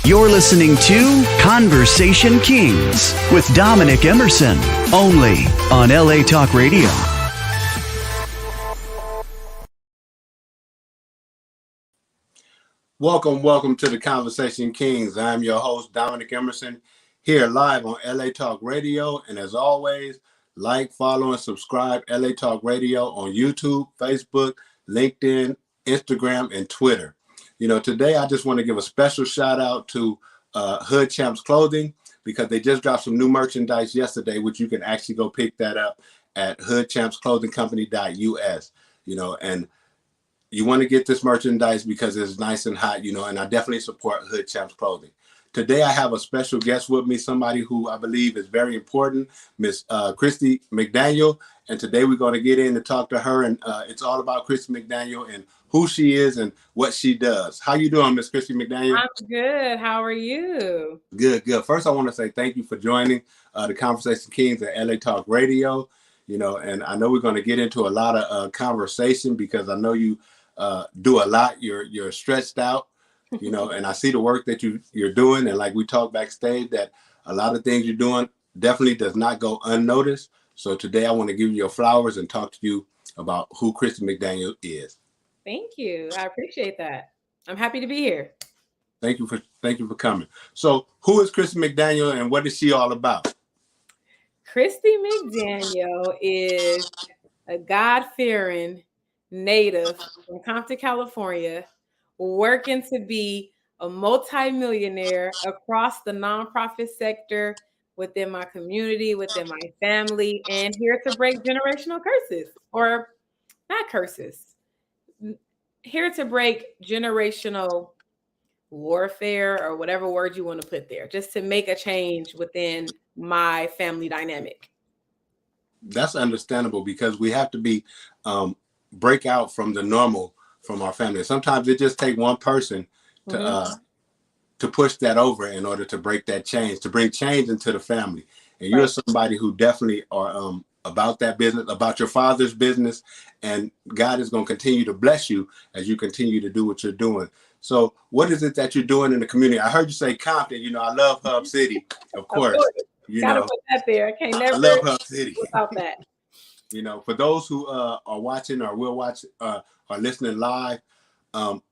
You're listening to Conversation Kingz with Dominic Emerson, only on LA Talk Radio. Welcome to the Conversation Kingz. I'm your host, Dominic Emerson, here live on LA Talk Radio. And as always, like, follow, and subscribe LA Talk Radio on YouTube, Facebook, LinkedIn, Instagram, and Twitter. You know, today I just want to give a special shout out to Hood Champs Clothing, because they just dropped some new merchandise yesterday, which you can actually go pick that up at hoodchampsclothingcompany.us. You know, and you want to get this merchandise because it's nice and hot, you know, and I definitely support Hood Champs Clothing. Today I have a special guest with me, somebody who I believe is very important, Miss Christy McDaniel. And today we're going to get in and talk to her, and it's all about Christy McDaniel and who she is and what she does. How you doing, Miss Christy McDaniel? I'm good. How are you? Good. First, I want to say thank you for joining the Conversation Kingz at LA Talk Radio. You know, and I know we're going to get into a lot of conversation because I know you do a lot. You're stretched out, you know, and I see the work that you're doing. And like we talked backstage, that a lot of things you're doing definitely does not go unnoticed. So today I want to give you your flowers and talk to you about who Christy McDaniel is. Thank you. I appreciate that. I'm happy to be here. Thank you for coming. So who is Christy McDaniel and what is she all about? Christy McDaniel is a God-fearing native from Compton, California, working to be a multimillionaire across the nonprofit sector, within my community, within my family, and here to break generational curses, or not curses, here to break generational warfare, or whatever word you want to put there, just to make a change within my family dynamic. That's understandable, because we have to be break out from the normal from our family. Sometimes it just takes one person to push that over in order to break that change, to bring change into the family. And you're somebody who definitely are about that business, about your father's business, and God is going to continue to bless you as you continue to do what you're doing. So what is it that you're doing in the community? I heard you say Compton. You know, I love Hub City, of course. You Gotta know, put that there. I can't never I love Hub City without that. You know, for those who are watching or will watch or listening live,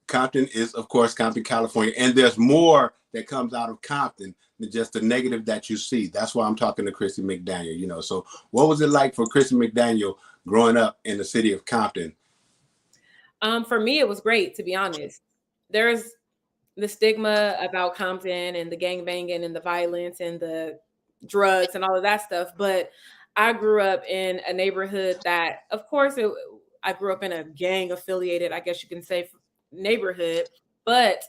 Compton is, of course, Compton, California. And there's more that comes out of Compton than just the negative that you see. That's why I'm talking to Christy McDaniel, you know. So what was it like for Christy McDaniel growing up in the city of Compton? For me, it was great, to be honest. There's the stigma about Compton and the gangbanging and the violence and the drugs and all of that stuff. But I grew up in a neighborhood that, of course, I grew up in a gang affiliated, I guess you can say, neighborhood. But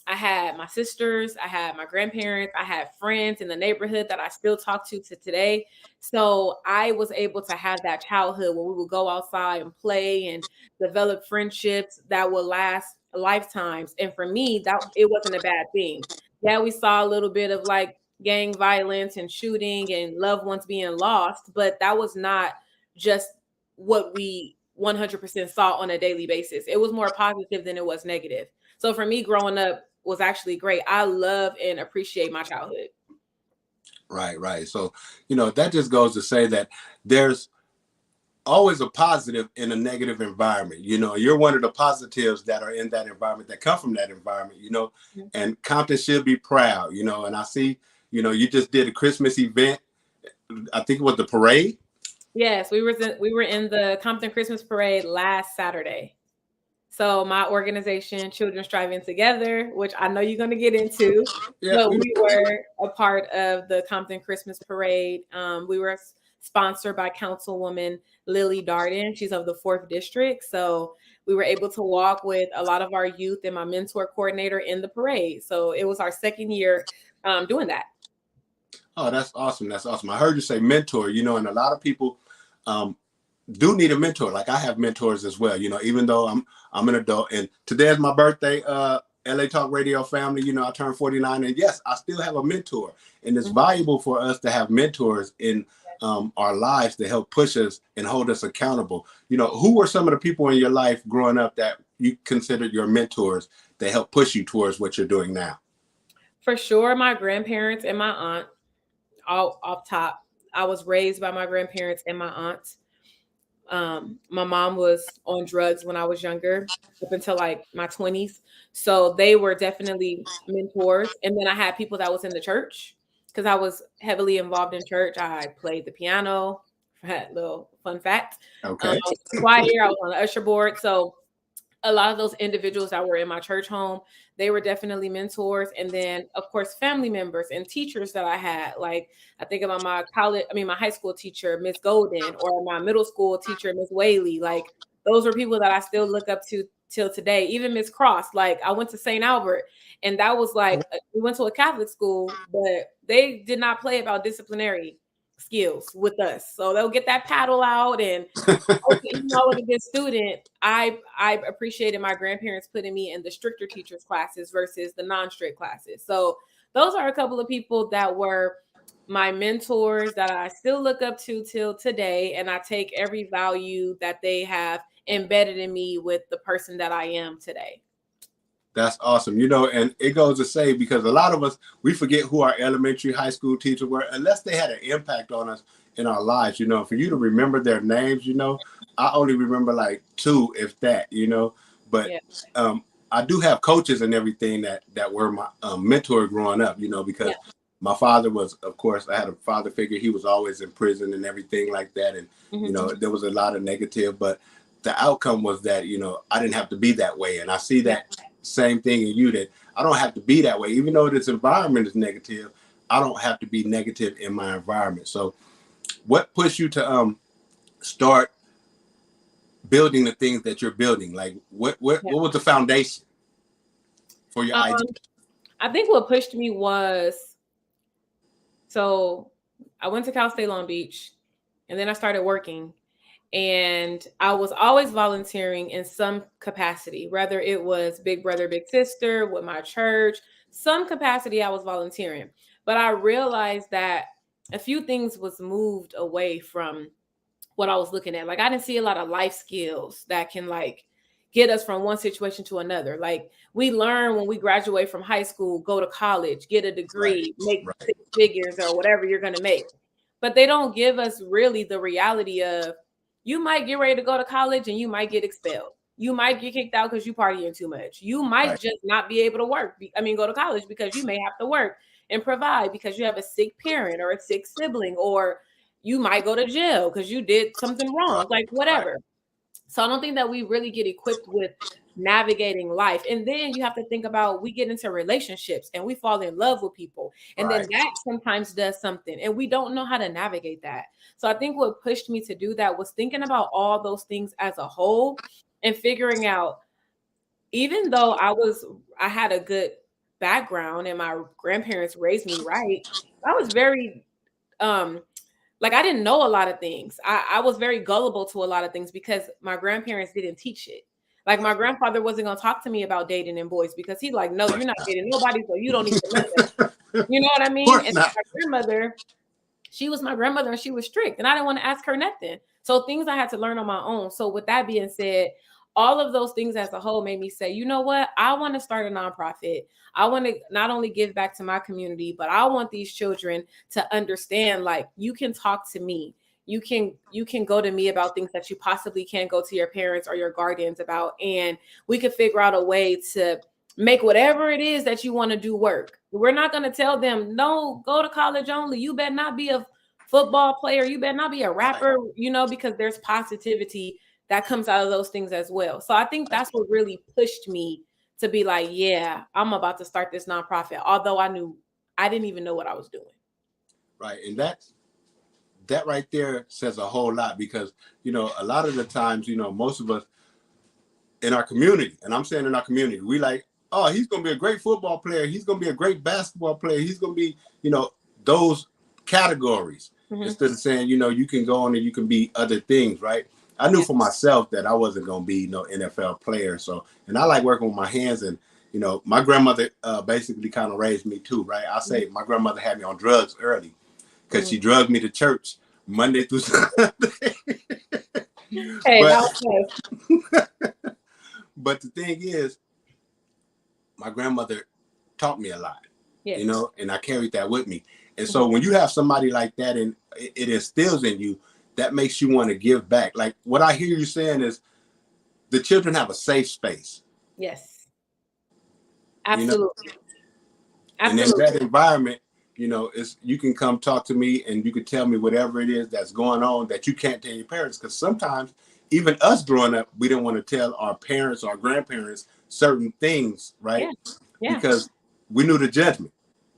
I had my sisters, I had my grandparents, I had friends in the neighborhood that I still talk to today. So I was able to have that childhood where we would go outside and play and develop friendships that would last lifetimes. And for me, that it wasn't a bad thing. Yeah, we saw a little bit of like gang violence and shooting and loved ones being lost, but that was not just what we 100% saw on a daily basis. It was more positive than it was negative. So for me, growing up was actually great. I love and appreciate my childhood. Right. So, you know, that just goes to say that there's always a positive in a negative environment. You know, you're one of the positives that are in that environment, that come from that environment, you know, and Compton should be proud, you know. And I see, you know, you just did a Christmas event. I think it was the parade. Yes, we were in the Compton Christmas Parade last Saturday. So my organization, Children Striving Together, which I know you're going to get into, but we were a part of the Compton Christmas Parade. We were sponsored by Councilwoman Lily Darden. She's of the 4th District. So we were able to walk with a lot of our youth and my mentor coordinator in the parade. So it was our second year doing that. Oh, that's awesome. I heard you say mentor, you know, and a lot of people do need a mentor. Like I have mentors as well, you know, even though I'm an adult, and today is my birthday, LA Talk Radio family, you know, I turned 49, and yes, I still have a mentor, and it's valuable for us to have mentors in our lives to help push us and hold us accountable. You know, who were some of the people in your life growing up that you considered your mentors that helped push you towards what you're doing now? For sure, my grandparents and my aunt, all off top. I was raised by my grandparents and my aunts. My mom was on drugs when I was younger, up until like my 20s. So they were definitely mentors. And then I had people that was in the church because I was heavily involved in church. I played the piano. Had little fun fact. Okay. Choir, I was on the usher board. So a lot of those individuals that were in my church home, they were definitely mentors. And then of course, family members and teachers that I had. Like I think about my high school teacher, Miss Golden, or my middle school teacher, Miss Whaley. Like those are people that I still look up to till today. Even Miss Cross, like I went to St. Albert, and that was like, we went to a Catholic school, but they did not play about disciplinary skills with us. So they'll get that paddle out, and even though I was a good student, I appreciated my grandparents putting me in the stricter teachers classes versus the non-strict classes. So those are a couple of people that were my mentors that I still look up to till today, and I take every value that they have embedded in me with the person that I am today. That's awesome. And it goes to say, because a lot of us, we forget who our elementary, high school teachers were, unless they had an impact on us in our lives. For you to remember their names, I only remember like 2, if that, but yeah. I do have coaches and everything that were my mentor growing up, because my father was, of course, I had a father figure. He was always in prison and everything like that. And, there was a lot of negative, but the outcome was that, I didn't have to be that way. And I see that same thing in you, that I don't have to be that way. Even though this environment is negative, I don't have to be negative in my environment. So what pushed you to start building the things that you're building? Like what was the foundation for your idea? I think what pushed me was, so I went to Cal State Long Beach, and then I started working. And I was always volunteering in some capacity, whether it was big brother, big sister, with my church, some capacity I was volunteering. But I realized that a few things was moved away from what I was looking at. Like I didn't see a lot of life skills that can like get us from one situation to another. Like we learn when we graduate from high school, go to college, get a degree, make 6 figures or whatever you're going to make. But they don't give us really the reality of, you might get ready to go to college and you might get expelled. You might get kicked out because you partying too much. You might just not be able to go to college because you may have to work and provide because you have a sick parent or a sick sibling, or you might go to jail because you did something wrong, like whatever. So I don't think that we really get equipped with navigating life. And then you have to think about, we get into relationships and we fall in love with people. And then that sometimes does something and we don't know how to navigate that. So I think what pushed me to do that was thinking about all those things as a whole and figuring out, even though I had a good background and my grandparents raised me right, I was very, like I didn't know a lot of things. I was very gullible to a lot of things because my grandparents didn't teach it. Like my grandfather wasn't going to talk to me about dating and boys because he's like, no, you're not dating nobody, so you don't need to know that. You know what I mean? And my grandmother, she was my grandmother and she was strict and I didn't want to ask her nothing. So things I had to learn on my own. So with that being said, all of those things as a whole made me say, you know what? I want to start a nonprofit. I want to not only give back to my community, but I want these children to understand, like, you can talk to me. You can go to me about things that you possibly can't go to your parents or your guardians about. And we can figure out a way to make whatever it is that you want to do work. We're not going to tell them, no, go to college only. You better not be a football player. You better not be a rapper, because there's positivity that comes out of those things as well. So I think that's what really pushed me to be like, yeah, I'm about to start this nonprofit. Although I didn't even know what I was doing. Right. And that right there says a whole lot because, a lot of the times, most of us in our community, and I'm saying in our community, we like, oh, he's going to be a great football player. He's going to be a great basketball player. He's going to be, those categories. Mm-hmm. Instead of saying, you can go on and you can be other things, right? I knew for myself that I wasn't going to be no NFL player. So, and I like working with my hands and, my grandmother basically kind of raised me too, right? I say my grandmother had me on drugs early because she drugged me to church Monday through Sunday. Hey, but the thing is, my grandmother taught me a lot. Yes. you know, and I carried that with me. And so when you have somebody like that and it instills in you, that makes you want to give back. Like what I hear you saying is the children have a safe space. Yes. You know, Absolutely. and in Absolutely. that environment, you know, it's you can come talk to me and you can tell me whatever it is that's going on that you can't tell your parents. Because sometimes, even us growing up, we didn't want to tell our parents or grandparents certain things, right? Yeah. Yeah. Because we knew the judgment.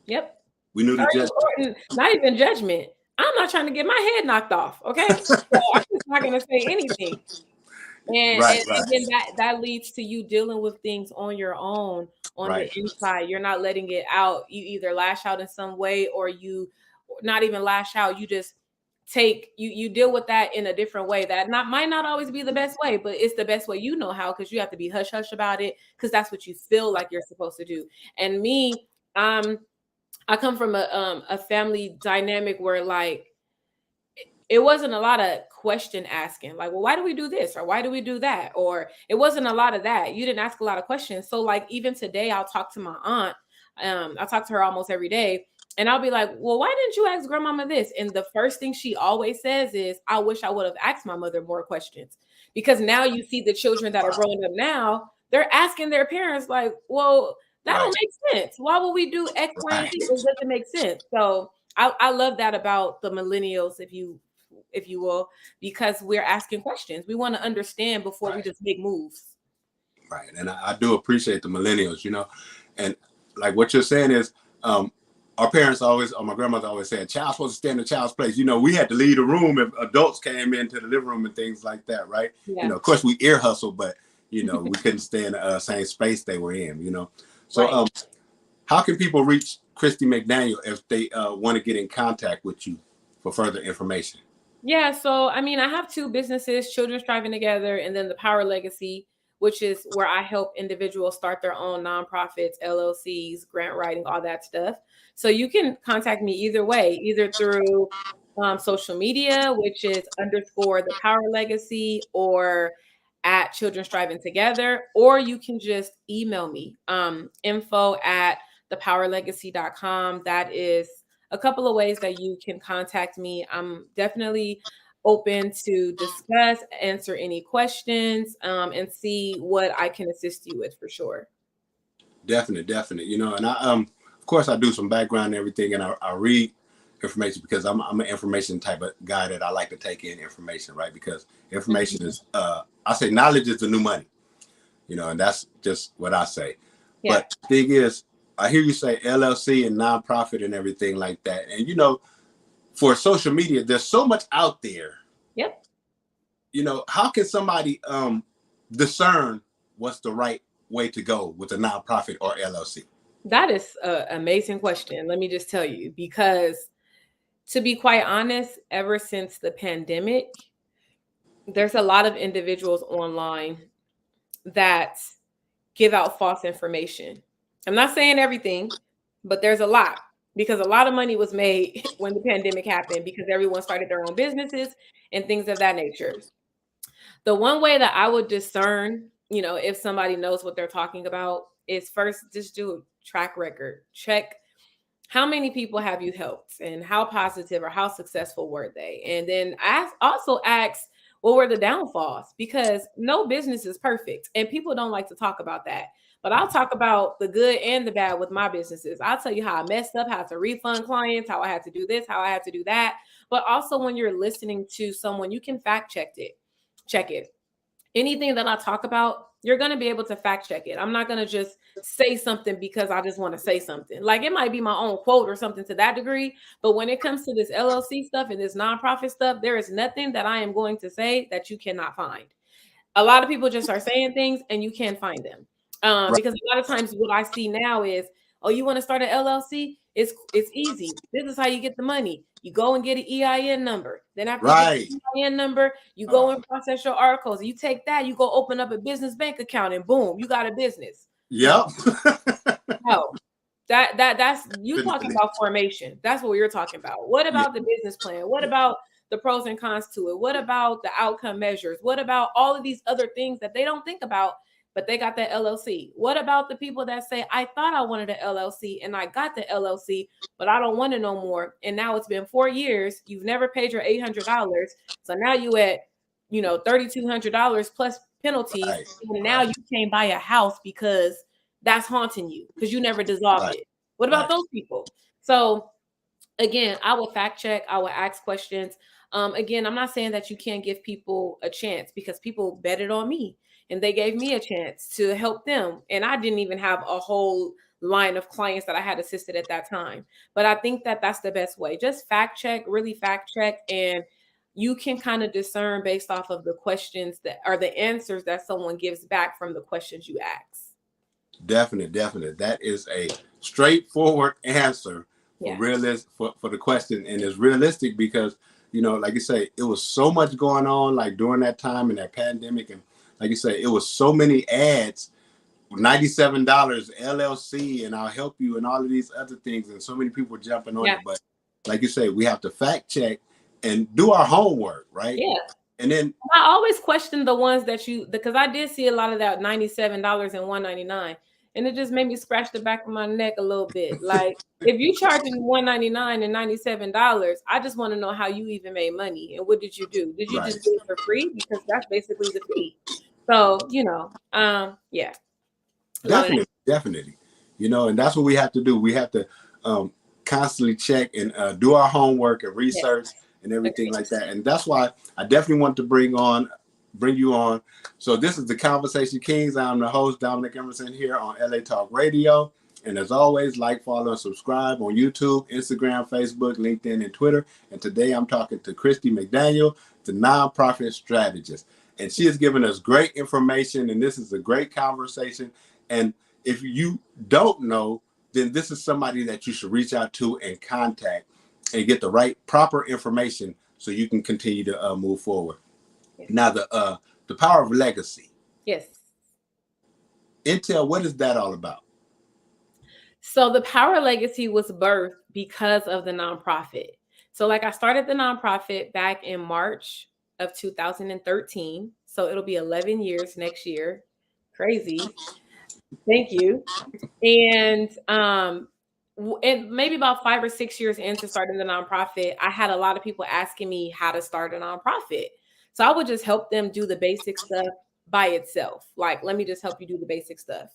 Yep. We knew the judgment. Or not even judgment. I'm not trying to get my head knocked off. Okay. So I'm just not going to say anything. And, Right, and, right, and then that leads to you dealing with things on your own, on the right, inside. You're not letting it out. You either lash out in some way or you not even lash out. You just you deal with that in a different way that might not always be the best way, but it's the best way you know how, because you have to be hush hush about it because that's what you feel like you're supposed to do. And me, I come from a family dynamic where like it wasn't a lot of question asking, like, well, why do we do this or why do we do that? Or it wasn't a lot of that. You didn't ask a lot of questions. So like even today, I'll talk to my aunt. I talk to her almost every day, and I'll be like, well, why didn't you ask grandmama this? And the first thing she always says is, I wish I would have asked my mother more questions. Because now you see the children that are growing up now, they're asking their parents, like, well, that right, don't make sense. Why would we do X, Y, and Z? right. It doesn't make sense. So I love that about the millennials, if you will, because we're asking questions. We want to understand before we Right. just make moves. Right. And I do appreciate the millennials, you know, and like what you're saying is, our parents always, or my grandmother always said, child's supposed to stay in the child's place. You know, we had to leave the room if adults came into the living room and things like that, right? You Yeah. know, of course we ear hustle, but you know, we couldn't stay in the same space they were in, you know. So Right. how can people reach Christy McDaniel if they want to get in contact with you for further information? Yeah. So, I mean, I have two businesses, Children Striving Together, and then the Power Legacy, which is where I help individuals start their own nonprofits, LLCs, grant writing, all that stuff. So you can contact me either way, either through social media, which is _, the Power Legacy, or at Children Striving Together, or you can just email me, info@thepowerlegacy.com. That is a couple of ways that you can contact me. I'm definitely open to discuss, answer any questions, and see what I can assist you with for sure. Definitely, definitely. You know, and I of course I do some background and everything, and I read information because I'm an information type of guy that I like to take in information, right? Because information is I say knowledge is the new money, you know, and that's just what I say. Yeah. But the thing is, I hear you say LLC and nonprofit and everything like that. And you know, for social media, there's so much out there. Yep. You know, how can somebody discern what's the right way to go with a nonprofit or LLC? That is an amazing question. Let me just tell you, because to be quite honest, ever since the pandemic, there's a lot of individuals online that give out false information. I'm not saying everything, but there's a lot, because a lot of money was made when the pandemic happened because everyone started their own businesses and things of that nature. The one way that I would discern, if somebody knows what they're talking about, is first just do a track record. Check how many people have you helped and how positive or how successful were they? And then also ask, what were the downfalls? Because no business is perfect and people don't like to talk about that. But I'll talk about the good and the bad with my businesses. I'll tell you how I messed up, how to refund clients, how I had to do this, how I had to do that. But also when you're listening to someone, you can fact check it. Anything that I talk about, you're going to be able to fact check it. I'm not going to just say something because I just want to say something. Like it might be my own quote or something to that degree. But when it comes to this LLC stuff and this nonprofit stuff, there is nothing that I am going to say that you cannot find. A lot of people just are saying things and you can't find them. Right. Because a lot of times what I see now is, oh, you want to start an LLC? It's easy. This is how you get the money. You go and get an EIN number. Then after you get the EIN number, you go and process your articles. You take that, you go open up a business bank account, and boom, you got a business. Yep. No, that's you talking about formation. That's what you're talking about. What about the business plan? What about the pros and cons to it? What about the outcome measures? What about all of these other things that they don't think about? but they got that LLC? What about the people that say, I thought I wanted an LLC and I got the LLC, but I don't want it no more. And now it's been 4 years. You've never paid your $800. So now you at, $3,200 plus penalties. Right. And now you can't buy a house because that's haunting you because you never dissolved Right. it. What about those people? So again, I will fact check. I will ask questions. Again, I'm not saying that you can't give people a chance because people betted on me and they gave me a chance to help them. And I didn't even have a whole line of clients that I had assisted at that time. But I think that that's the best way. Just fact check, really fact check. And you can kind of discern based off of the questions that are the answers that someone gives back from the questions you ask. Definitely. That is a straightforward answer for for the question, and it's realistic because like you say, it was so much going on like during that time in that pandemic, and like you say, it was so many ads, $97 LLC, and I'll help you, and all of these other things, and so many people jumping on it. But like you say, we have to fact check and do our homework, right? Yeah. And then I always question the ones that because I did see a lot of that $97 and $199. And it just made me scratch the back of my neck a little bit. Like, if you charging $199 and $97, I just want to know how you even made money. And what did you do? Did you just do it for free? Because that's basically the fee. So, yeah. Definitely. And that's what we have to do. We have to constantly check and do our homework and research and everything like that. And that's why I definitely want to bring you on. So this is the Conversation Kingz. I'm the host, Dominic Emerson, here on LA Talk Radio. And as always, like, follow, and subscribe on YouTube, Instagram, Facebook, LinkedIn, and Twitter. And today I'm talking to Christy McDaniel, the nonprofit strategist. And she has given us great information, and this is a great conversation. And if you don't know, then this is somebody that you should reach out to and contact and get the right, proper information so you can continue to move forward. Yes. Now, the power of legacy. Yes. Intel, what is that all about? So the Power Legacy was birthed because of the nonprofit. So like I started the nonprofit back in March of 2013. So it'll be 11 years next year. Crazy. Thank you. And maybe about 5 or 6 years into starting the nonprofit, I had a lot of people asking me how to start a nonprofit. So I would just help them do the basic stuff by itself. Like, let me just help you do the basic stuff.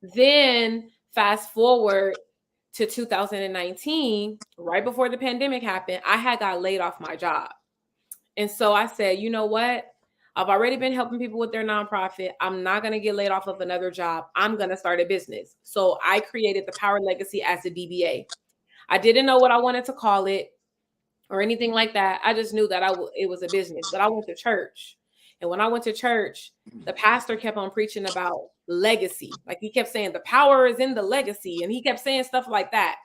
Then fast forward to 2019, right before the pandemic happened, I had got laid off my job. And so I said, you know what? I've already been helping people with their nonprofit. I'm not going to get laid off of another job. I'm going to start a business. So I created the Power Legacy as a DBA. I didn't know what I wanted to call it or anything like that. I just knew that it was a business, but I went to church. And when I went to church, the pastor kept on preaching about legacy. Like, he kept saying the power is in the legacy. And he kept saying stuff like that.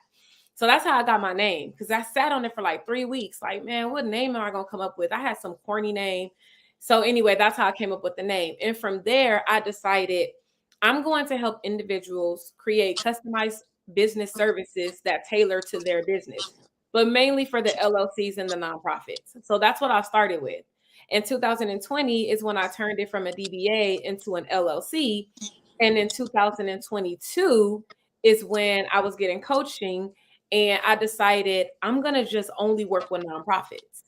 So that's how I got my name, because I sat on it for like 3 weeks. Like, man, what name am I going to come up with? I had some corny name. So anyway, that's how I came up with the name. And from there, I decided I'm going to help individuals create customized business services that tailor to their business, but mainly for the LLCs and the nonprofits. So that's what I started with. In 2020 is when I turned it from a DBA into an LLC. And in 2022 is when I was getting coaching, and I decided I'm going to just only work with nonprofits,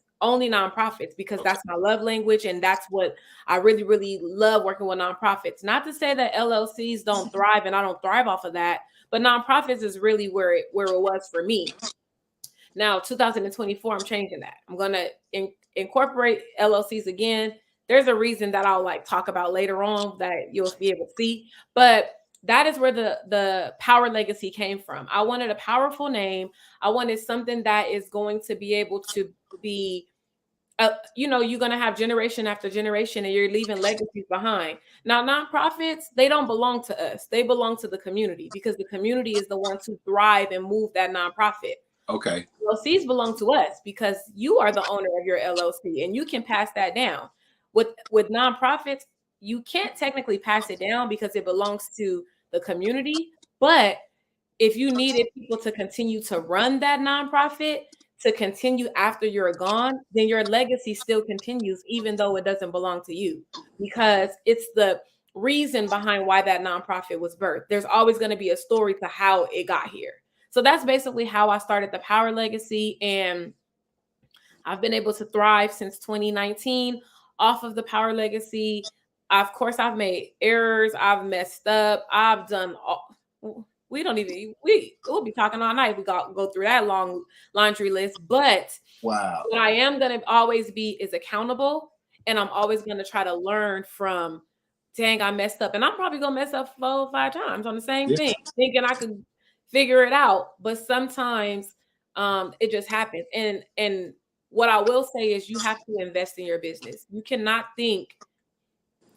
because that's my love language. And that's what I really, really love, working with nonprofits. Not to say that LLCs don't thrive and I don't thrive off of that, but nonprofits is really where it was for me. Now, 2024, I'm changing that. I'm going to incorporate LLCs again. There's a reason that I'll talk about later on that you'll be able to see, but that is where the Power Legacy came from. I wanted a powerful name. I wanted something that is going to be able to be, you're going to have generation after generation, and you're leaving legacies behind. Now, nonprofits, they don't belong to us. They belong to the community, because the community is the ones who thrive and move that nonprofit. Okay. LLCs belong to us because you are the owner of your LLC, and you can pass that down. With nonprofits, you can't technically pass it down because it belongs to the community. But if you needed people to continue to run that nonprofit, to continue after you're gone, then your legacy still continues, even though it doesn't belong to you, because it's the reason behind why that nonprofit was birthed. There's always going to be a story to how it got here. So that's basically how I started the Power Legacy, and I've been able to thrive since 2019 off of the Power Legacy. Of course, I've made errors. I've messed up. I've done all. We'll be talking all night. We go through that long laundry list. But Wow. what I am going to always be is accountable. And I'm always going to try to learn from, dang, I messed up. And I'm probably going to mess up 4 or 5 times on the same thing, thinking I could figure it out. But sometimes it just happens. And what I will say is you have to invest in your business. You cannot think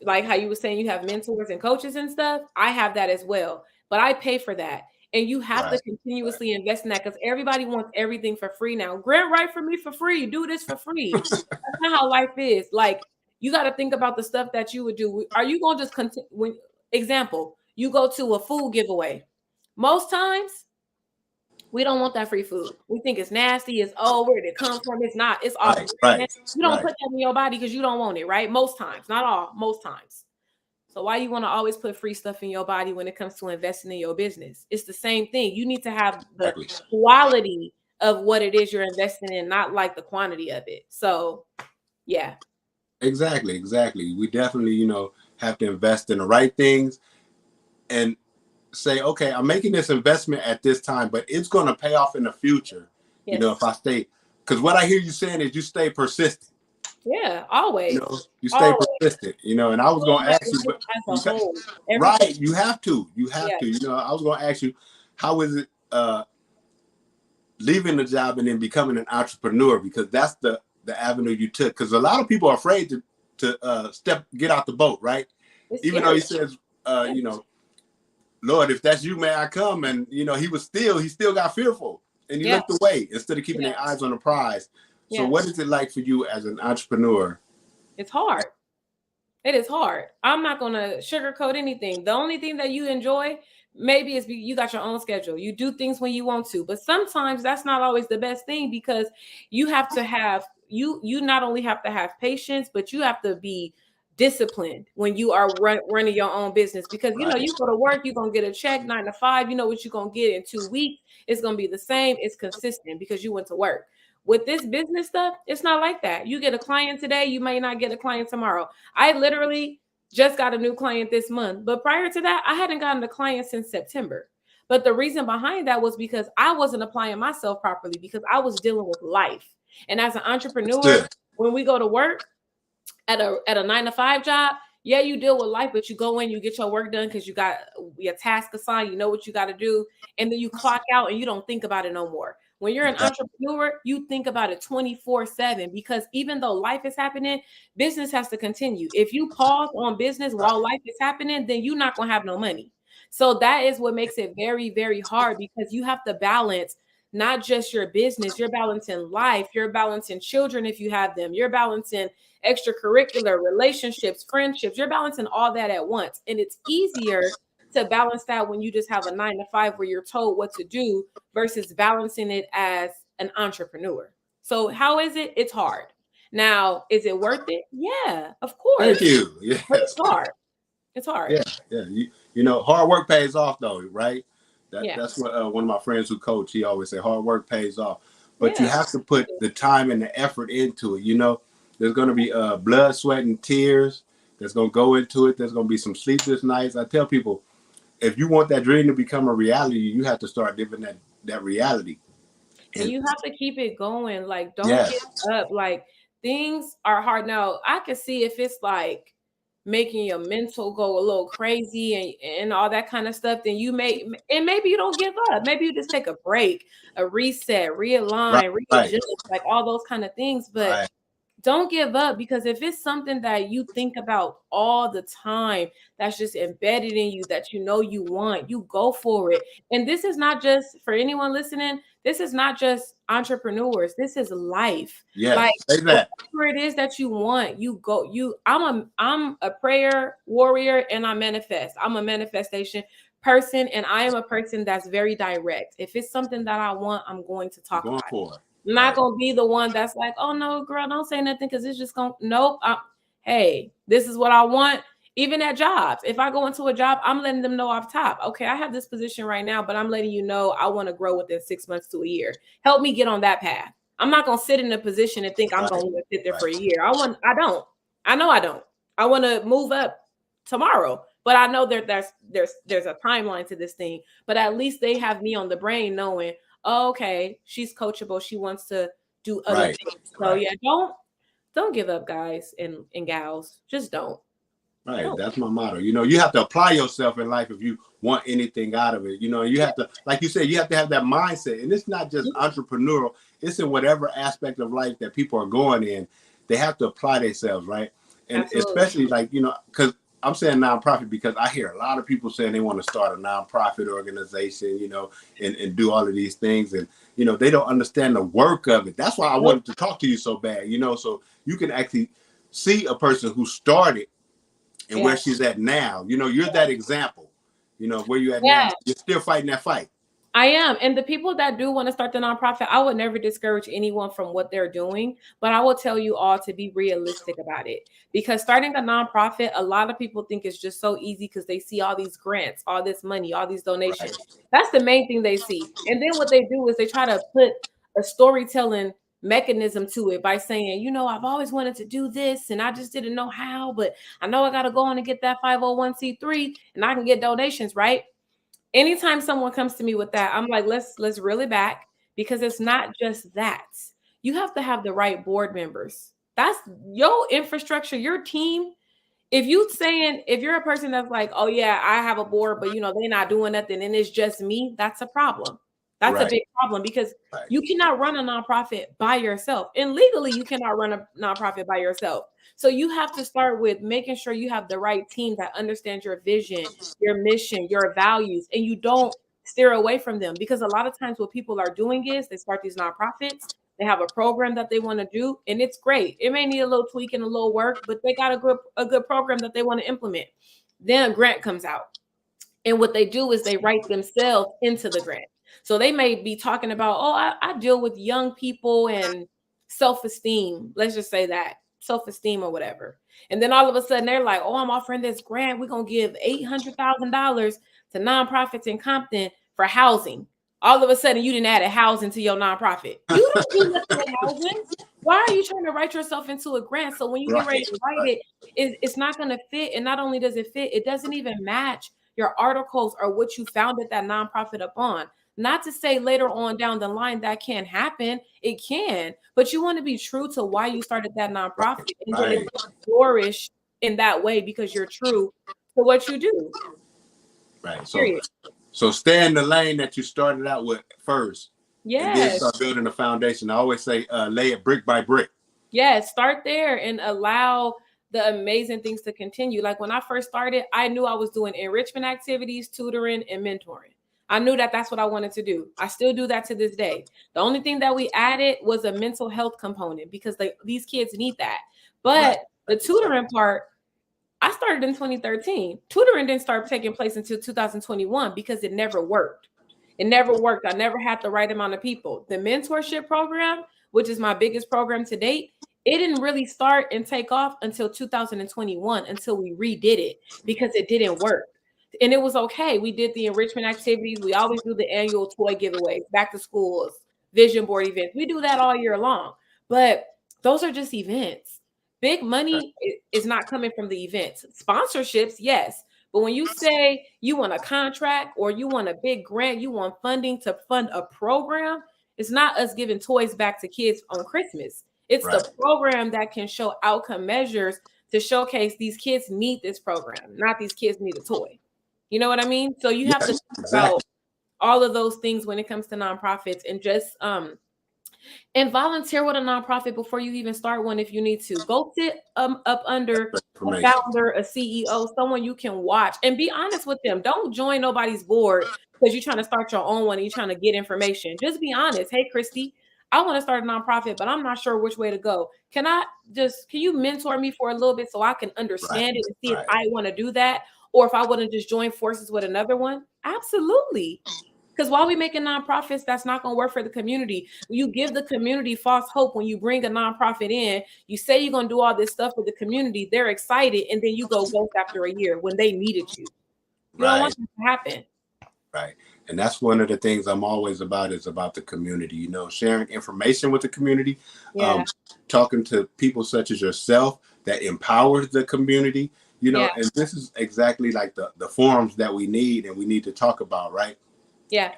like how you were saying you have mentors and coaches and stuff. I have that as well, but I pay for that. And you have to continuously invest in that because everybody wants everything for free now. Grant write for me for free. Do this for free. That's not how life is. Like, you got to think about the stuff that you would do. Are you going to just continue? Example, you go to a food giveaway. Most times, we don't want that free food. We think it's nasty. It's, where did it come from? It's not. It's awful. Right. You don't put that in your body because you don't want it, right? Most times, not all, most times. So why you want to always put free stuff in your body when it comes to investing in your business? It's the same thing. You need to have the quality of what it is you're investing in, not like the quantity of it. So, yeah. Exactly. We definitely, have to invest in the right things and say, okay, I'm making this investment at this time, but it's going to pay off in the future. Yes. If I stay, because what I hear you saying is you stay persistent. Yeah, always. You stay persistent, and I was going to ask you, right, you have to, I was going to ask you, how is it leaving the job and then becoming an entrepreneur? Because that's the avenue you took. Because a lot of people are afraid to get out the boat, right? Even though he says, Lord, if that's you, may I come? And, he still got fearful and he looked away instead of keeping their eyes on the prize. So what is it like for you as an entrepreneur? It's hard. It is hard. I'm not going to sugarcoat anything. The only thing that you enjoy maybe is you got your own schedule. You do things when you want to, but sometimes that's not always the best thing because you have to have, you not only have to have patience, but you have to be disciplined when you are running your own business because you go to work, you're gonna get a check 9 to 5. You know what you're gonna get in 2 weeks. It's gonna be the same. It's consistent because you went to work. With this business stuff, it's not like that. You get a client today, you may not get a client tomorrow. I literally just got a new client this month, but prior to that, I hadn't gotten a client since September. But the reason behind that was because I wasn't applying myself properly because I was dealing with life. And as an entrepreneur, when we go to work, at a 9 to 5 job, you deal with life, but you go in, you get your work done because you got your task assigned, you know what you got to do, and then you clock out and you don't think about it no more. When you're an entrepreneur, you think about it 24/7 because even though life is happening, business has to continue. If you pause on business while life is happening, then you're not going to have no money. So that is what makes it very, very hard because you have to balance not just your business, you're balancing life, you're balancing children if you have them, you're balancing extracurricular relationships, friendships, you're balancing all that at once. And it's easier to balance that when you just have a 9 to 5 where you're told what to do versus balancing it as an entrepreneur. So how is it? It's hard. Now, is it worth it? Yeah, of course. Thank you. Yes. But it's hard. It's hard. Yeah. Hard work pays off though, right? That's what one of my friends who coach, he always say hard work pays off. But you have to put the time and the effort into it. There's going to be blood, sweat, and tears that's going to go into it. There's going to be some sleepless nights. I tell people, if you want that dream to become a reality, you have to start living that reality. And you have to keep it going. Like, don't give up. Like, things are hard. Now, I can see if it's like making your mental go a little crazy and all that kind of stuff, then maybe you don't give up. Maybe you just take a break, a reset, realign, readjust, like all those kind of things. But don't give up because if it's something that you think about all the time, that's just embedded in you, that you want, you go for it. And this is not just for anyone listening. This is not just entrepreneurs. This is life. Yeah, like say that. Whatever it is that you want, you go. I'm a prayer warrior and I manifest. I'm a manifestation person and I am a person that's very direct. If it's something that I want, I'm going to talk about it. I'm not going to be the one that's like, oh no, girl, don't say nothing because it's just going to, nope. Hey, this is what I want. Even at jobs, if I go into a job, I'm letting them know off top, okay, I have this position right now, but I'm letting you know I want to grow within 6 months to a year. Help me get on that path. I'm not going to sit in a position and think I'm going to sit there for a year. I know I don't. I want to move up tomorrow, but I know that there's a timeline to this thing, but at least they have me on the brain knowing, oh, okay, she's coachable. She wants to do other things. So yeah, don't give up, guys and gals. Just don't. Right. That's my motto. You know, you have to apply yourself in life if you want anything out of it. You know, you have to, like you said, you have to have that mindset. And it's not just entrepreneurial, it's in whatever aspect of life that people are going in. They have to apply themselves, right? And especially like, you know, because I'm saying nonprofit because I hear a lot of people saying they want to start a nonprofit organization, you know, and do all of these things. And, you know, they don't understand the work of it. That's why I wanted to talk to you so bad, you know, so you can actually see a person who started and where she's at now. You know, you're that example, you know, where you're at now. You're still fighting that fight. I am. And the people that do want to start the nonprofit, I would never discourage anyone from what they're doing, but I will tell you all to be realistic about it, because starting a nonprofit, a lot of people think it's just so easy because they see all these grants, all this money, all these donations. That's the main thing they see. And then what they do is they try to put a storytelling mechanism to it by saying, you know, I've always wanted to do this and I just didn't know how, but I know I got to go on and get that 501c3 and I can get donations, right? Anytime someone comes to me with that, I'm like, let's reel it back, because it's not just that. You have to have the right board members. That's your infrastructure, your team. If you're a person that's like, oh yeah, I have a board, but you know, they're not doing nothing and it's just me, that's a problem. That's a big problem, because you cannot run a nonprofit by yourself. And legally, you cannot run a nonprofit by yourself. So you have to start with making sure you have the right team that understands your vision, your mission, your values, and you don't steer away from them. Because a lot of times what people are doing is they start these nonprofits, they have a program that they want to do, and it's great. It may need a little tweak and a little work, but they got a good program that they want to implement. Then a grant comes out. And what they do is they write themselves into the grant. So they may be talking about, oh, I deal with young people and self-esteem. Let's just say that, self-esteem or whatever. And then all of a sudden they're like, oh, I'm offering this grant. We're going to give $800,000 to nonprofits in Compton for housing. All of a sudden you didn't add a housing to your nonprofit. You don't do nothing with housing. Why are you trying to write yourself into a grant? So when you get ready to write it's not going to fit. And not only does it fit, it doesn't even match your articles or what you founded that nonprofit upon. Not to say later on down the line that can't happen. It can, but you want to be true to why you started that nonprofit and then it will flourish in that way because you're true to what you do. Right. So stay in the lane that you started out with first. Yes. And then start building a foundation. I always say lay it brick by brick. Yes, start there and allow the amazing things to continue. Like when I first started, I knew I was doing enrichment activities, tutoring, and mentoring. I knew that that's what I wanted to do. I still do that to this day. The only thing that we added was a mental health component because these kids need that. But the tutoring part, I started in 2013. Tutoring didn't start taking place until 2021 because it never worked. It never worked. I never had the right amount of people. The mentorship program, which is my biggest program to date, it didn't really start and take off until 2021, until we redid it because it didn't work. And it was okay. We did the enrichment activities. We always do the annual toy giveaways, back to schools, vision board events. We do that all year long. But those are just events. Big money is not coming from the events. Sponsorships, yes. But when you say you want a contract or you want a big grant, you want funding to fund a program, it's not us giving toys back to kids on Christmas. It's the program that can show outcome measures to showcase these kids need this program, not these kids need a toy. You know what I mean? So you have to think about all of those things when it comes to nonprofits, and just and volunteer with a nonprofit before you even start one if you need to. Go sit up under a founder, a CEO, someone you can watch, and be honest with them. Don't join nobody's board because you're trying to start your own one and you're trying to get information. Just be honest. Hey, Christy, I want to start a nonprofit, but I'm not sure which way to go. Can you mentor me for a little bit so I can understand it and see if I want to do that? Or if I want to just join forces with another one? Absolutely. Because while we making nonprofits, that's not going to work for the community. You give the community false hope when you bring a nonprofit in. You say you're going to do all this stuff for the community. They're excited, and then you go ghost after a year when they needed you. You don't want that to happen. Right. And that's one of the things I'm always about is about the community, sharing information with the community, talking to people such as yourself that empowers the community, and this is exactly like the forums that we need and we need to talk about, right? Yeah.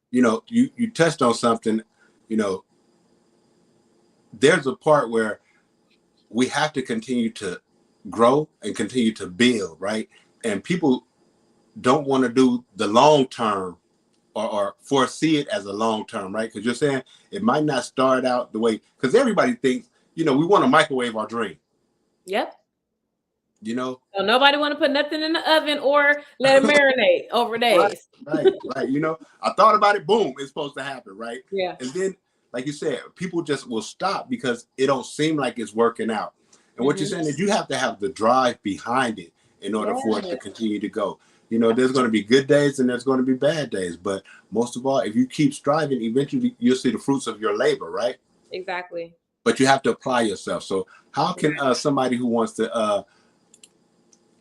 You touched on something, there's a part where we have to continue to grow and continue to build, right? And people don't want to do the long term or foresee it as a long term, right? Because you're saying it might not start out the way, because everybody thinks, we want to microwave our dream. Yep. So nobody want to put nothing in the oven or let it marinate over days. Right. I thought about it, boom, it's supposed to happen, right? Yeah. And then, like you said, people just will stop because it don't seem like it's working out. And what you're saying is you have to have the drive behind it in order for it to continue to go. There's going to be good days and there's going to be bad days. But most of all, if you keep striving, eventually you'll see the fruits of your labor, right? Exactly. But you have to apply yourself. So how can somebody who wants to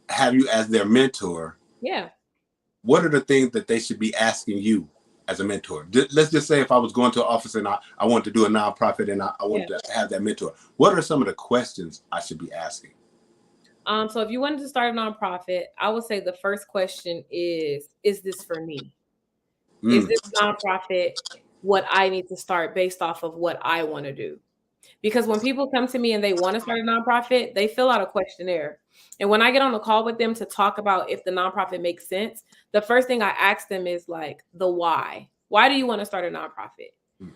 have you as their mentor, what are the things that they should be asking you as a mentor? Let's just say if I was going to an office and I want to do a nonprofit and I want to have that mentor, what are some of the questions I should be asking? So if you wanted to start a nonprofit, I would say the first question is this for me? Is this nonprofit what I need to start based off of what I want to do? Because when people come to me and they want to start a nonprofit, they fill out a questionnaire. And when I get on a call with them to talk about if the nonprofit makes sense, the first thing I ask them is like the why. Why do you want to start a nonprofit?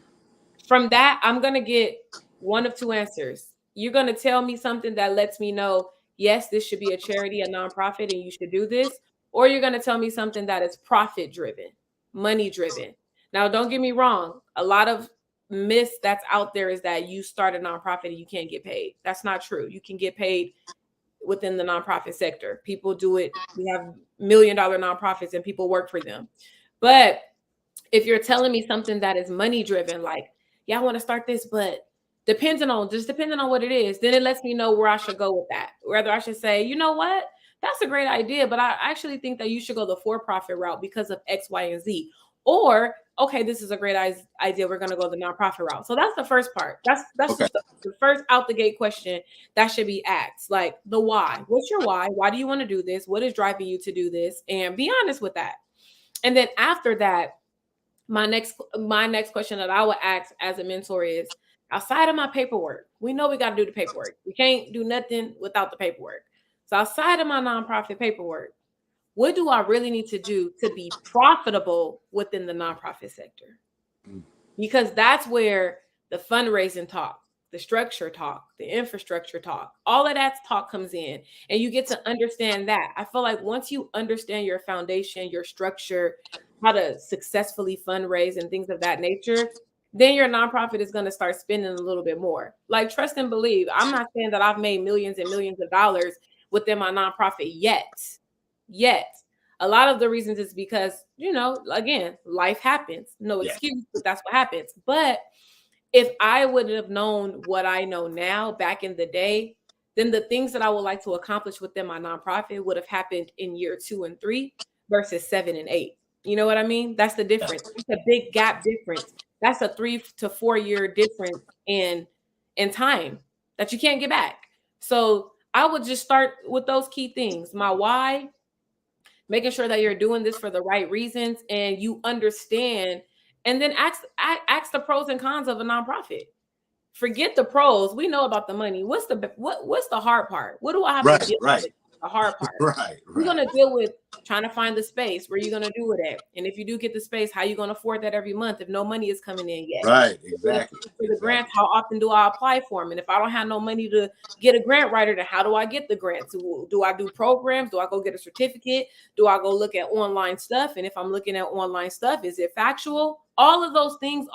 From that, I'm going to get one of two answers. You're going to tell me something that lets me know, yes, this should be a charity, a nonprofit, and you should do this. Or you're going to tell me something that is profit driven, money driven. Now, don't get me wrong. A lot of myth that's out there is that you start a nonprofit and you can't get paid. That's not true. You can get paid within the nonprofit sector. People do it. We have $1 million nonprofits and people work for them. But if you're telling me something that is money driven, like, I want to start this, but depending on what it is, then it lets me know where I should go with that. Whether I should say, you know what, that's a great idea, but I actually think that you should go the for-profit route because of X, Y, and Z. Or, okay, this is a great idea. We're going to go the nonprofit route. So that's the first part. That's okay. just the first out the gate question that should be asked. Like the why. What's your why? Why do you want to do this? What is driving you to do this? And be honest with that. And then after that, my next question that I would ask as a mentor is, outside of my paperwork, we know we got to do the paperwork. We can't do nothing without the paperwork. So outside of my nonprofit paperwork, what do I really need to do to be profitable within the nonprofit sector? Because that's where the fundraising talk, the structure talk, the infrastructure talk, all of that talk comes in, and you get to understand that. I feel like once you understand your foundation, your structure, how to successfully fundraise and things of that nature, then your nonprofit is going to start spending a little bit more. Like, trust and believe. I'm not saying that I've made millions and millions of dollars within my nonprofit yet. A lot of the reasons is because, again, life happens. No excuse, but that's what happens. But if I would have known what I know now back in the day, then the things that I would like to accomplish within my nonprofit would have happened in year 2 and 3 versus 7 and 8. You know what I mean? That's the difference. It's a big gap difference. That's a 3 to 4 year difference in time that you can't get back. So I would just start with those key things. My why, making sure that you're doing this for the right reasons and you understand, and then ask the pros and cons of a nonprofit. Forget the pros. We know about the money. What's the hard part? What do I have to deal with? The hard part. Right. You're going to deal with trying to find the space. Where you're going to do it at. And if you do get the space, how you going to afford that every month if no money is coming in yet? Right, exactly. For the grants, how often do I apply for them? And if I don't have no money to get a grant writer, then how do I get the grants? Do I do programs? Do I go get a certificate? Do I go look at online stuff? And if I'm looking at online stuff, is it factual? All of those things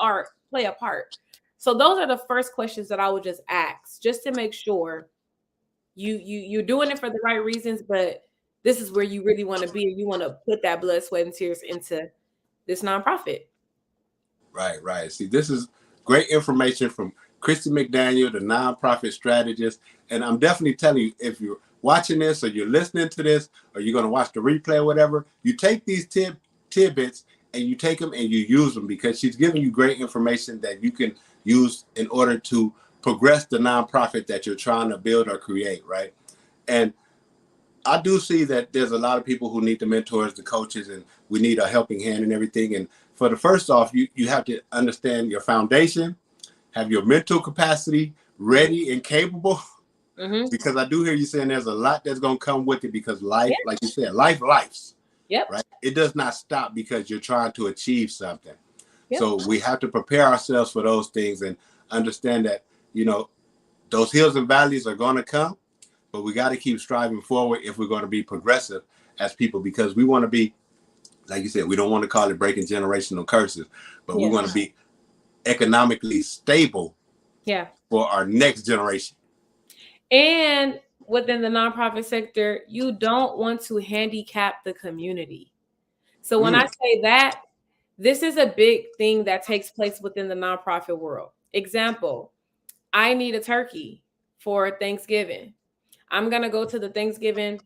play a part. So those are the first questions that I would just ask, just to make sure you're doing it for the right reasons, but this is where you really want to be. You want to put that blood, sweat, and tears into this nonprofit. Right. See, this is great information from Christy McDaniel, the nonprofit strategist. And I'm definitely telling you, if you're watching this or you're listening to this or you're going to watch the replay or whatever, you take these tidbits and you take them and you use them, because she's giving you great information that you can use in order to progress the nonprofit that you're trying to build or create, right? And I do see that there's a lot of people who need the mentors, the coaches, and we need a helping hand and everything. And for the first off, you have to understand your foundation, have your mental capacity ready and capable, because I do hear you saying there's a lot that's going to come with it, because life, like you said, lives. Yep. Right. It does not stop because you're trying to achieve something. Yep. So we have to prepare ourselves for those things and understand that, you know, those hills and valleys are going to come, but we got to keep striving forward if we're going to be progressive as people, because we want to be, like you said, we don't want to call it breaking generational curses, but we want to be economically stable for our next generation. And within the nonprofit sector, you don't want to handicap the community. So when I say that, this is a big thing that takes place within the nonprofit world. Example, I need a turkey for Thanksgiving. I'm going to go to the Thanksgiving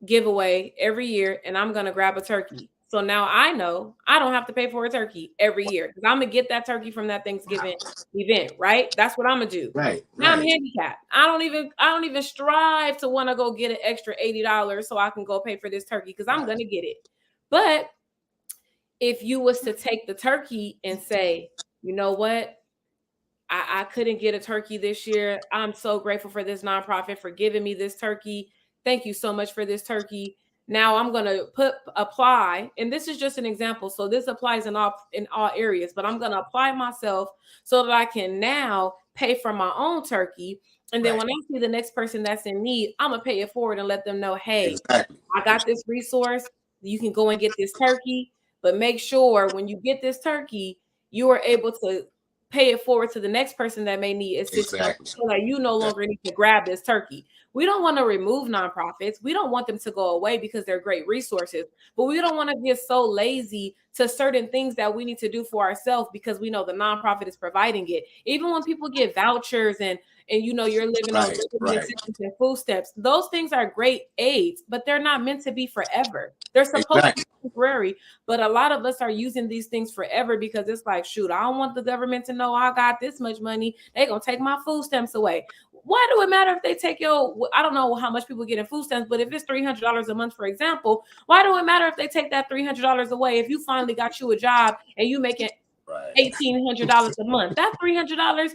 giveaway every year and I'm going to grab a turkey. So now I know I don't have to pay for a turkey every year, because I'm going to get that turkey from that Thanksgiving event, right? That's what I'm going to do. Right. Now I'm handicapped. I don't even strive to want to go get an extra $80 so I can go pay for this turkey, because I'm going to get it. But if you was to take the turkey and say, you know what? I couldn't get a turkey this year. I'm so grateful for this nonprofit for giving me this turkey. Thank you so much for this turkey. Now I'm going to apply, and this is just an example. So this applies in all areas, but I'm going to apply myself so that I can now pay for my own turkey. And then when I see the next person that's in need, I'm going to pay it forward and let them know, hey, I got this resource. You can go and get this turkey, but make sure when you get this turkey, you are able to pay it forward to the next person that may need assistance, so that you no longer need to grab this turkey. We don't want to remove nonprofits. We don't want them to go away because they're great resources, but we don't want to get so lazy to certain things that we need to do for ourselves because we know the nonprofit is providing it. Even when people get vouchers and you know you're living on assistance and food stamps, those things are great aids, but they're not meant to be forever. They're supposed to be temporary, but a lot of us are using these things forever because it's like, shoot, I don't want the government to know I got this much money. They're gonna take my food stamps away. Why do it matter if they take I don't know how much people get in food stamps, but if it's $300 a month, for example, why do it matter if they take that $300 away? If you finally got you a job and you making $1,800 a month, that $300,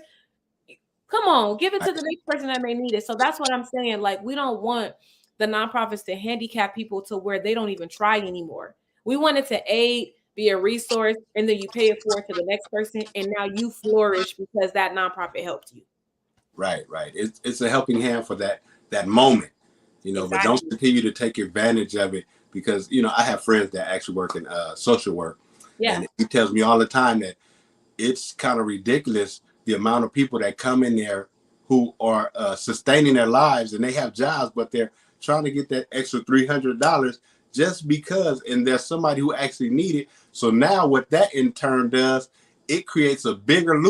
come on, give it to the next person that may need it. So that's what I'm saying. Like, we don't want the nonprofits to handicap people to where they don't even try anymore. We want it to aid, be a resource, and then you pay it forward to the next person, and now you flourish because that nonprofit helped you. Right. It's a helping hand for that moment, you know, but don't continue to take advantage of it, because, you know, I have friends that actually work in social work. And he tells me all the time that it's kind of ridiculous the amount of people that come in there who are sustaining their lives and they have jobs, but they're trying to get that extra $300 just because, and there's somebody who actually need it. So now what that in turn does, it creates a bigger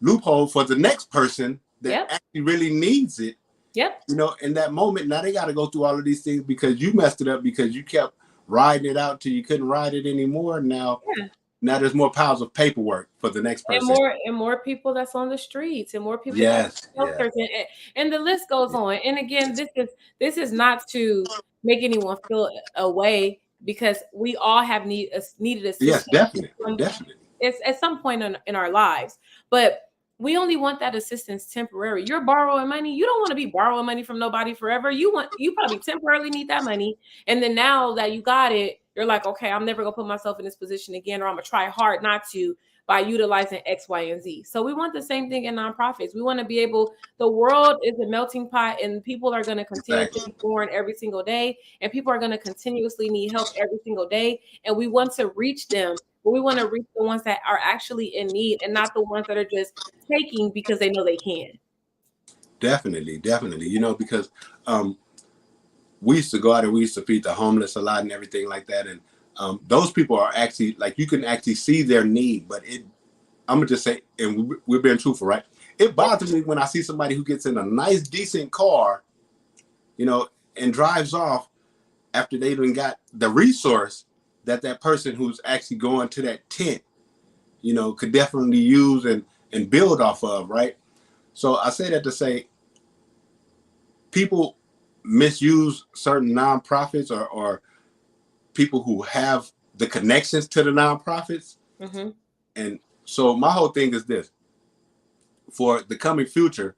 loophole for the next person that actually really needs it. You know, in that moment, now they got to go through all of these things because you messed it up, because you kept riding it out till you couldn't ride it anymore. Now there's more piles of paperwork for the next person. And more people that's on the streets, and more people and the list goes on. And again, this is not to make anyone feel away, because we all have needed assistance. Yes, definitely. It's at some point in our lives, but we only want that assistance temporary. You're borrowing money. You don't want to be borrowing money from nobody forever. You probably temporarily need that money. And then now that you got it, you're like, okay, I'm never gonna put myself in this position again, or I'm gonna try hard not to by utilizing X, Y, and Z. So we want the same thing in nonprofits. We want to be able, the world is a melting pot, and people are going to continue to be born every single day, and people are going to continuously need help every single day. And we want to reach them, but we want to reach the ones that are actually in need, and not the ones that are just taking because they know they can. Definitely. You know, because we used to go out and we used to feed the homeless a lot and everything like that. And those people are actually like, you can actually see their need. But I'm gonna just say, and we're being truthful, right? It bothers me when I see somebody who gets in a nice, decent car, and drives off after they even got the resource that person who's actually going to that tent, could definitely use and build off of, right? So I say that to say, people misuse certain nonprofits, or people who have the connections to the nonprofits. Mm-hmm. And so my whole thing is this: for the coming future,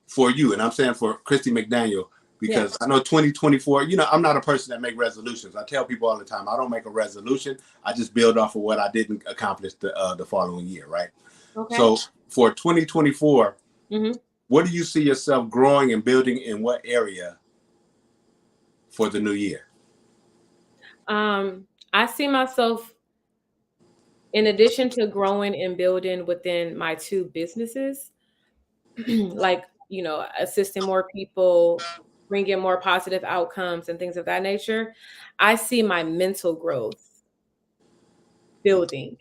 for you, and I'm saying for Christy McDaniel, because I know 2024, I'm not a person that make resolutions. I tell people all the time, I don't make a resolution. I just build off of what I didn't accomplish the following year, right? Okay. So for 2024, mm-hmm. what do you see yourself growing and building in what area for the new year? I see myself, in addition to growing and building within my 2 businesses, like, assisting more people, bringing more positive outcomes and things of that nature, I see my mental growth building.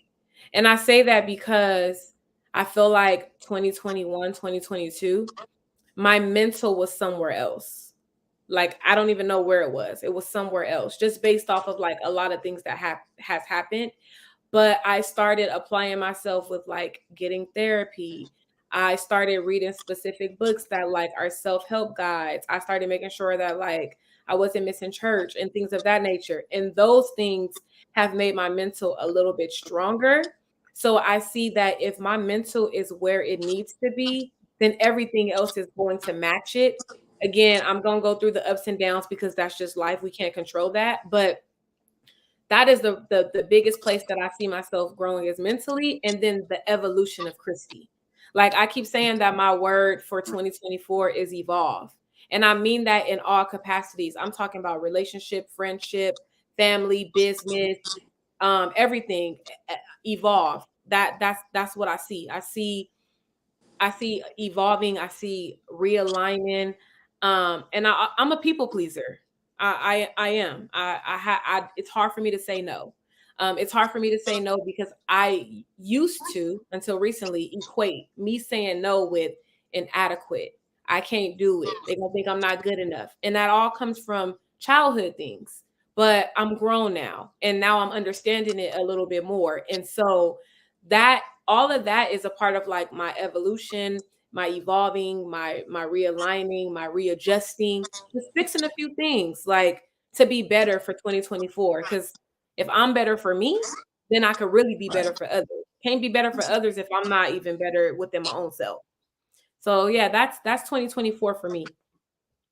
And I say that because I feel like 2021, 2022, my mental was somewhere else. Like, I don't even know where it was. It was somewhere else, just based off of like a lot of things that has happened. But I started applying myself with like getting therapy. I started reading specific books that like are self-help guides. I started making sure that like I wasn't missing church and things of that nature. And those things have made my mental a little bit stronger. So I see that if my mental is where it needs to be, then everything else is going to match it. Again, I'm going to go through the ups and downs because that's just life. We can't control that. But that is the biggest place that I see myself growing, is mentally, and then the evolution of Christy. Like, I keep saying that my word for 2024 is evolve. And I mean that in all capacities. I'm talking about relationship, friendship, family, business, everything. Evolve. That's what I see. I see evolving. I see realigning. And I'm a people pleaser. I am. It's hard for me to say no. It's hard for me to say no because I used to, until recently, equate me saying no with inadequate. I can't do it. They're gonna think I'm not good enough. And that all comes from childhood things. But I'm grown now, and now I'm understanding it a little bit more. And so that all of that is a part of like my evolution, my evolving, my realigning, my readjusting, just fixing a few things like to be better for 2024. Because if I'm better for me, then I could really be better for others. Can't be better for others if I'm not even better within my own self. So yeah, that's 2024 for me.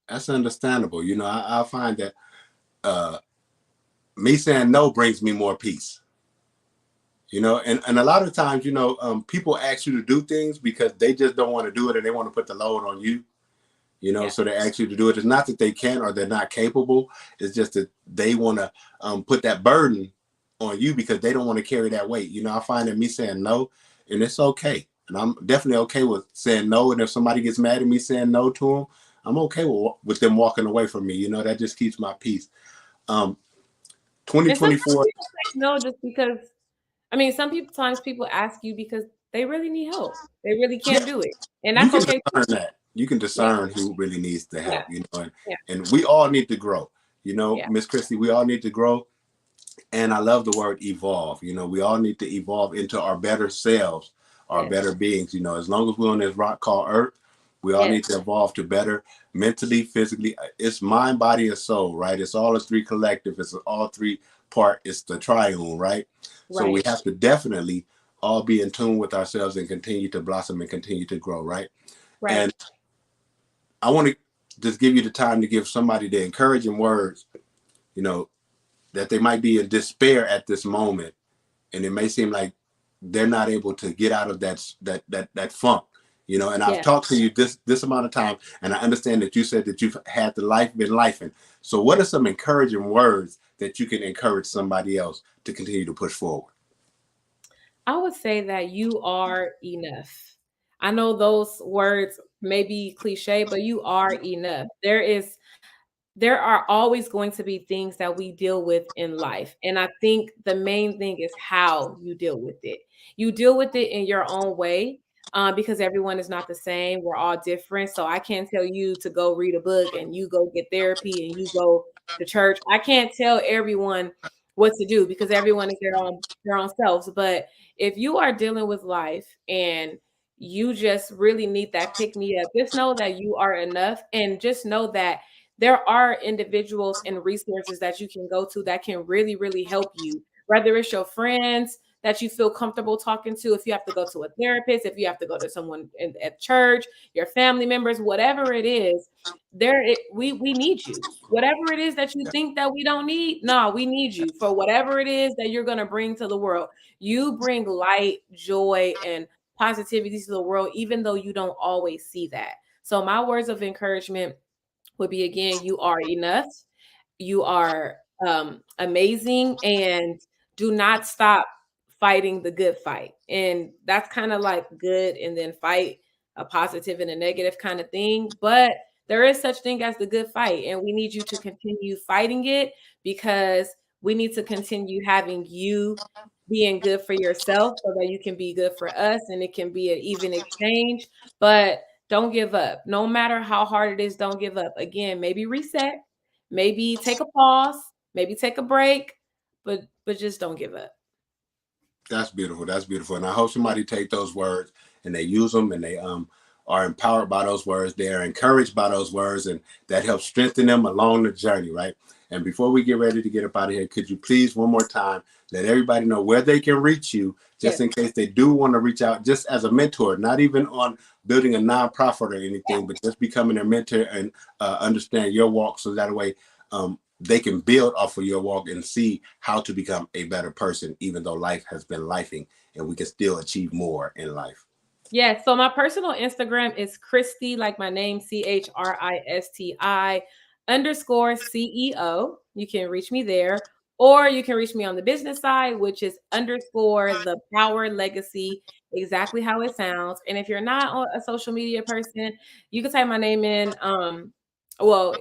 That's understandable. I find that me saying no brings me more peace. And a lot of times, people ask you to do things because they just don't want to do it, and they want to put the load on you. So they ask you to do it. It's not that they can't or they're not capable. It's just that they want to put that burden on you because they don't want to carry that weight. I find that me saying no, and it's okay. And I'm definitely okay with saying no. And if somebody gets mad at me saying no to them, I'm okay with them walking away from me. That just keeps my peace. And sometimes 2024. people say no just because, sometimes people ask you because they really need help. They really can't do it. And You that's can okay too. discern that. You can Yeah. discern who really needs the help, Yeah. Yeah. and we all need to grow. Yeah. Miss Christie, we all need to grow. And I love the word evolve. We all need to evolve into our better selves, our Yes. better beings. As long as we're on this rock called Earth, we all need to evolve to better mentally, physically. It's mind, body, and soul, right? It's all a 3 collective. It's all 3 part. It's the triune, right? So we have to definitely all be in tune with ourselves and continue to blossom and continue to grow, right? And I want to just give you the time to give somebody the encouraging words, that they might be in despair at this moment, and it may seem like they're not able to get out of that funk, and I've talked to you this amount of time, and I understand that you said that you've had the life been lifing. So what are some encouraging words that you can encourage somebody else to continue to push forward? I would say that you are enough. I know those words may be cliche, but you are enough. there are always going to be things that we deal with in life. And I think the main thing is how you deal with it. You deal with it in your own way, because everyone is not the same. We're all different. So I can't tell you to go read a book and you go get therapy and you go to church. I can't tell everyone what to do because everyone is their own selves. But if you are dealing with life and you just really need that pick me up, just know that you are enough, and just know that there are individuals and resources that you can go to that can really, really help you, whether it's your friends that you feel comfortable talking to, if you have to go to a therapist, if you have to go to someone at church, your family members, whatever it is, we need you. Whatever it is that you think that we don't need, no, we need you for whatever it is that you're going to bring to the world. You bring light, joy, and positivity to the world, even though you don't always see that. So my words of encouragement would be, again, you are enough, you are amazing, and do not stop fighting the good fight. And that's kind of like good and then fight, a positive and a negative kind of thing, but there is such thing as the good fight, and we need you to continue fighting it, because we need to continue having you being good for yourself so that you can be good for us, and it can be an even exchange. But don't give up. No matter how hard it is, don't give up. Again, maybe reset, maybe take a pause, maybe take a break, but just don't give up. That's beautiful. That's beautiful. And I hope somebody take those words and they use them, and they are empowered by those words. They are encouraged by those words, and that helps strengthen them along the journey, right? And before we get ready to get up out of here, could you please one more time let everybody know where they can reach you, just in case they do want to reach out, just as a mentor, not even on building a nonprofit or anything, but just becoming a mentor and understand your walk, so that way they can build off of your walk and see how to become a better person, even though life has been lifing, and we can still achieve more in life. Yeah, so my personal Instagram is Christy, like my name, CHRISTI_CEO. You can reach me there, or you can reach me on the business side, which is _the power legacy, exactly how it sounds. And if you're not a social media person, you can type my name in. Well,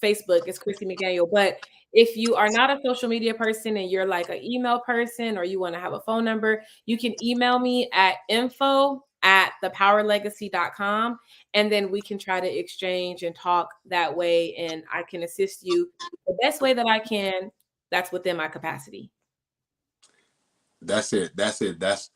Facebook is Christy McDaniel, but if you are not a social media person and you're like an email person, or you want to have a phone number, you can email me at info@thepowerlegacy.com, and then we can try to exchange and talk that way, and I can assist you the best way that I can. That's within my capacity. That's it. That's it. That's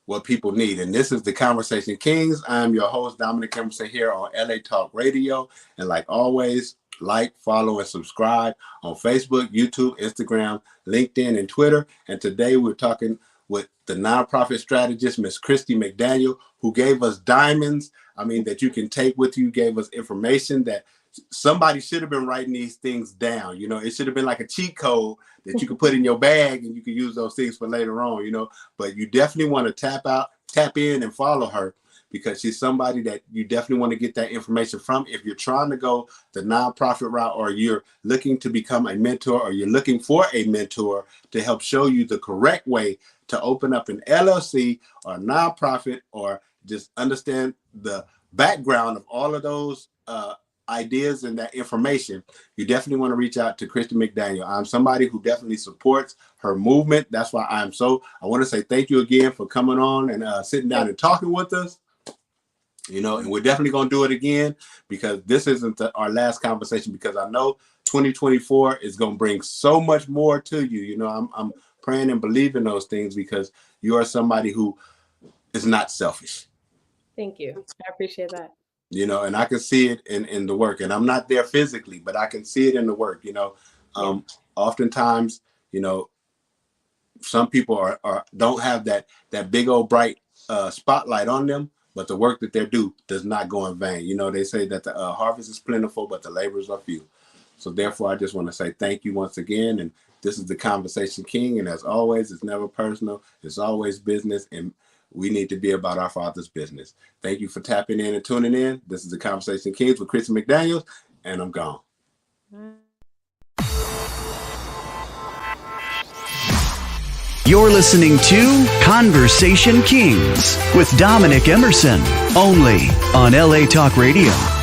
what people need. And this is the Conversation Kings. I'm your host, Dominic Emerson, here on LA Talk Radio. And like always, like, follow, and subscribe on Facebook, YouTube, Instagram, LinkedIn, and Twitter. And today we're talking with the nonprofit strategist, Miss Christy McDaniel, who gave us diamonds, that you can take with you, gave us information that somebody should have been writing these things down. It should have been like a cheat code that you could put in your bag and you could use those things for later on, but you definitely want to tap in and follow her, because she's somebody that you definitely want to get that information from. If you're trying to go the nonprofit route, or you're looking to become a mentor, or you're looking for a mentor to help show you the correct way to open up an LLC or a nonprofit, or just understand the background of all of those ideas and that information, you definitely want to reach out to Christy McDaniel. I'm somebody who definitely supports her movement. That's why I want to say thank you again for coming on and sitting down and talking with us. And we're definitely going to do it again, because this isn't our last conversation, because I know 2024 is going to bring so much more to you. I'm praying and believing those things, because you are somebody who is not selfish. Thank you. I appreciate that. And I can see it in the work, and I'm not there physically, but I can see it in the work. Oftentimes, some people don't have that big old bright spotlight on them, but the work that they do does not go in vain. They say that the harvest is plentiful, but the laborers are few. So therefore, I just want to say thank you once again. And this is the Conversation King. And as always, it's never personal. It's always business. And we need to be about our Father's business. Thank you for tapping in and tuning in. This is the Conversation Kings with Christy McDaniel, and I'm gone. You're listening to Conversation Kings with Dominic Emerson, only on LA Talk Radio.